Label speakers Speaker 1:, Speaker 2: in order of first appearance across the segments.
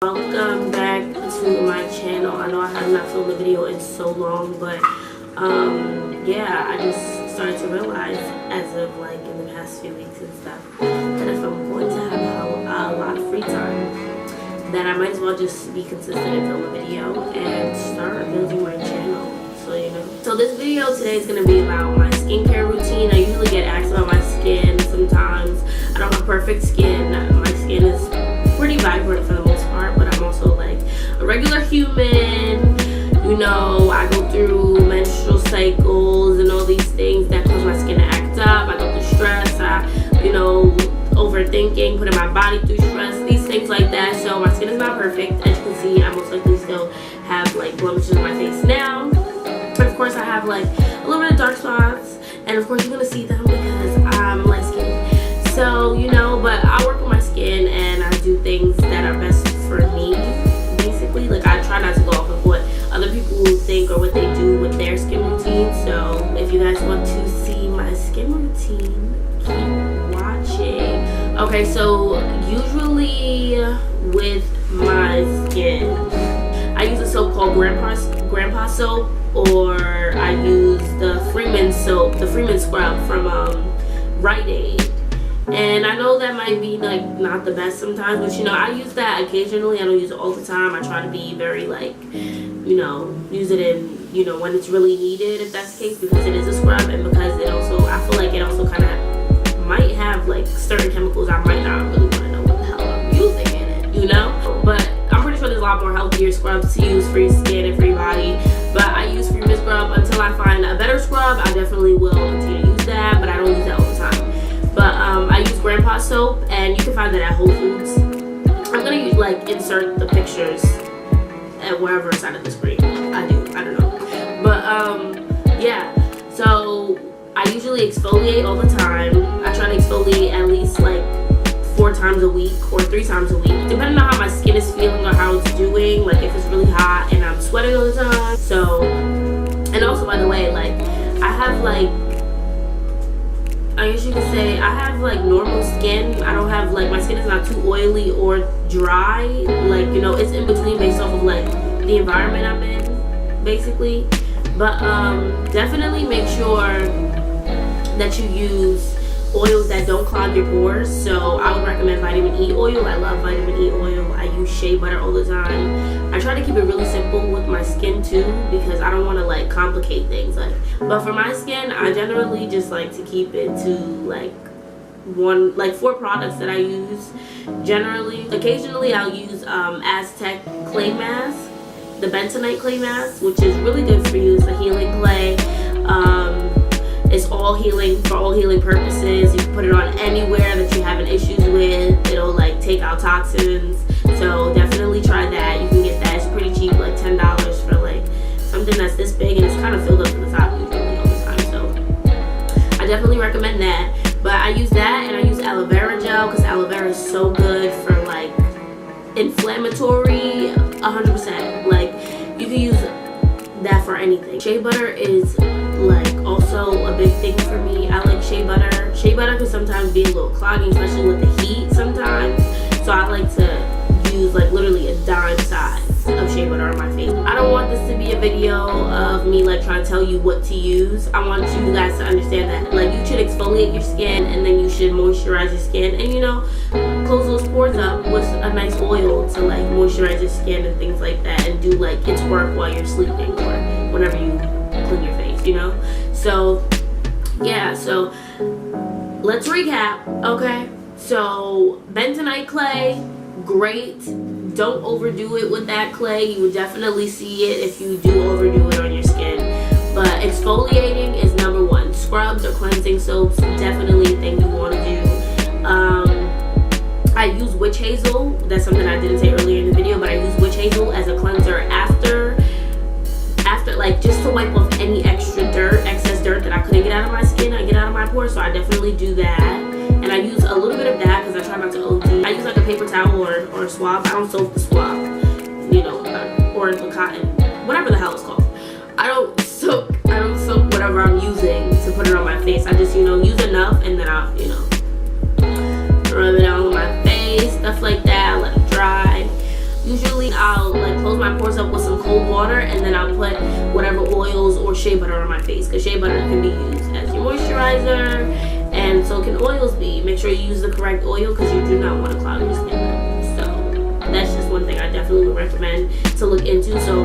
Speaker 1: Welcome back to my channel. I know I have not filmed a video in so long, but yeah, I just started to realize as of like in the past few weeks and stuff that if I'm going to have a lot of free time, that I might as well just be consistent and film a video and start building my channel. So you know. So this video today is gonna be about my skincare routine. I usually get asked about my skin sometimes. I don't have perfect skin. My skin is pretty vibrant for the most part, but I'm also like a regular human. You know, I go through menstrual cycles and all these things that cause my skin to act up. I go through stress, overthinking, putting my body through stress, these things like that. So my skin is not perfect. As you can see, I most likely still have like blemishes on my face now. But of course I have like a little bit of dark spots, and of course you're gonna see them because I'm light skinned. So, you know, but I work with my skin and I do things that are best for me, basically. Like, I try not to go off of what other people think or what they do with their skin routine. So, if you guys want to see my skin routine, keep watching. Okay, so usually with my skin, I use a soap called Grandpa soap, or I use the Freeman soap, the Freeman scrub from Rite. And I know that might be like not the best sometimes, but you know, I use that occasionally. I don't use it all the time. I try to be very like, you know, use it in, you know, when it's really needed, if that's the case, because it is a scrub, and because it also, I feel like it also kind of might have like certain chemicals I might not really want to know what the hell I'm using in it, you know. But I'm pretty sure there's a lot more healthier scrubs to use for your skin and for your body. But I use Freeman scrub until I find a better scrub. I definitely will continue to use that, but I don't use that all the time. But I use Grandpa soap, and you can find that at Whole Foods. I'm gonna like insert the pictures at wherever side of the screen. I don't know. But yeah, so I usually exfoliate all the time. I try to exfoliate at least like 4 times a week or 3 times a week, depending on how my skin is feeling or how it's doing. Like if it's really hot and I'm sweating all the time. So, and also by the way, like I have like, I guess you could say I have like normal skin. I don't have like, my skin is not too oily or dry. Like, you know, it's in between based off of like the environment I'm in, basically. But definitely make sure that you use oils that don't clog your pores. So I would recommend vitamin E oil. I love vitamin E oil. I use shea butter all the time. I try to keep it really simple with my skin too, because I don't want to like complicate things. Like, but for my skin, I generally just like to keep it to like 4 products that I use generally. Occasionally I'll use Aztec clay mask, the Bentonite clay mask, which is really good for you. It's a healing clay. It's all healing, for all healing purposes. You can put it on anywhere that you're having issues with. It'll like take out toxins. So definitely try that. You can get that. It's pretty cheap, like $10 for like something that's this big, and it's kind of filled up to the top usually all the time. So I definitely recommend that. But I use that, and I use aloe vera gel, because aloe vera is so good for like inflammatory, 100%. Like you can use that for anything. Shea butter is like also a big thing for me. I like shea butter. Shea butter can sometimes be a little clogging, especially with the heat sometimes. So I like to use like literally a dime size of shea butter on my face. I don't want this to be a video of me like trying to tell you what to use. I want you guys to understand that like you should exfoliate your skin, and then you should moisturize your skin, and you know, close those pores up with a nice oil to like moisturize your skin and things like that, and do like its work while you're sleeping or whenever you clean your face, you know. So yeah, so let's recap. Okay, so Bentonite clay, great. Don't overdo it with that clay. You would definitely see it if you do overdo it on your skin. But exfoliating is number 1. Scrubs or cleansing soaps, definitely a thing you want to do. I use witch hazel. That's something I didn't say earlier in the video, but I use witch hazel as a cleanser after like just to wipe off any excess dirt that I couldn't get out of my skin, I get out of my pores. So I definitely do that, and I use a little bit of that because I try not to OD. I use like a paper towel or a swab. I don't soak the swab, you know, or the cotton, whatever the hell it's called. I don't soak whatever I'm using to put it on my face. I just, you know, use enough, and then I'll, you know, rub it on my face, stuff like that. Let it dry. I'll like close my pores up with some cold water, and then I'll put whatever oils or shea butter on my face, because shea butter can be used as your moisturizer, and so can oils be. Make sure you use the correct oil, because you do not want to clog your skin up. So that's just one thing I definitely would recommend to look into. So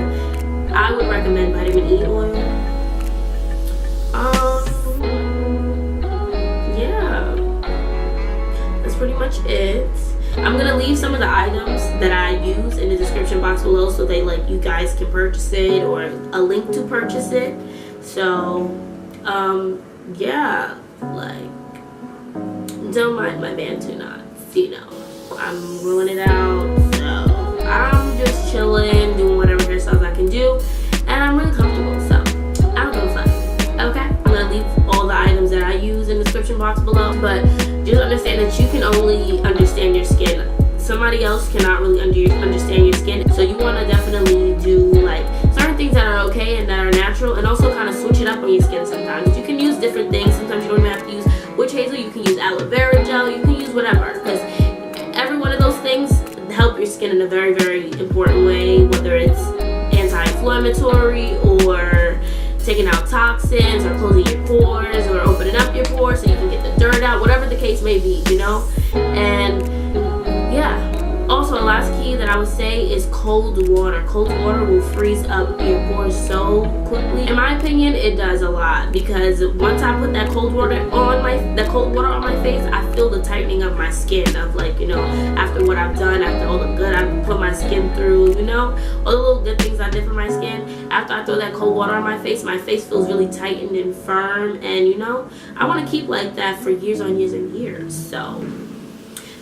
Speaker 1: I would recommend vitamin E oil. Yeah, that's pretty much it. I'm gonna leave some of the items that I use in the description box below, so they like you guys can purchase it, or a link to purchase it. So yeah, like, don't mind my Bentonites, you know, I'm rolling it out. So I'm just chilling, doing whatever hairstyles I can do, and I'm really comfortable, so I don't give a fuck. Okay, I'm gonna leave all the items that I use in the description box below, but just understand that you can only understand your skin. Somebody else cannot really understand your skin, so you want to definitely do like certain things that are okay and that are natural, and also kind of switch it up on your skin. Sometimes you can use different things. Sometimes you don't even have to use witch hazel. You can use aloe vera gel. You can use whatever, because every one of those things help your skin in a very, very important way, whether it's anti-inflammatory or taking out toxins or closing your pores or opening up your pores so you can get the dirt out, whatever the case may be, you know. And yeah, also a last key that I would say is cold water. Cold water will freeze up your pores so quickly. In my opinion, it does a lot, because once I put that cold water on my face, I feel the tightening of my skin, of like, you know, after what I've done, after all the good I've put my skin through, you know, all the little good things I did for my skin. After I throw that cold water on my face feels really tightened and firm, and you know, I want to keep like that for years on years and years. So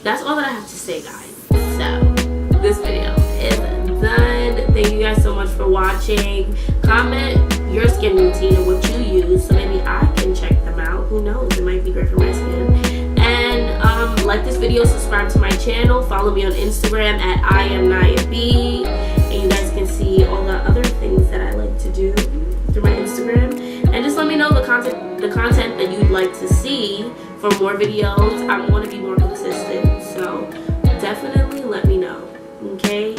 Speaker 1: that's all that I have to say, guys. So this video is done. Thank you guys so much for watching. Comment your skin routine and what you use, so maybe I can check them out. Who knows, it might be great for my skin. And like this video, subscribe to my channel, follow me on Instagram at IamNayaB, and you guys can see all the other things that I like to do through my Instagram. And just let me know the content that you'd like to see for more videos. I want to be more consistent, so definitely let me know. Okay,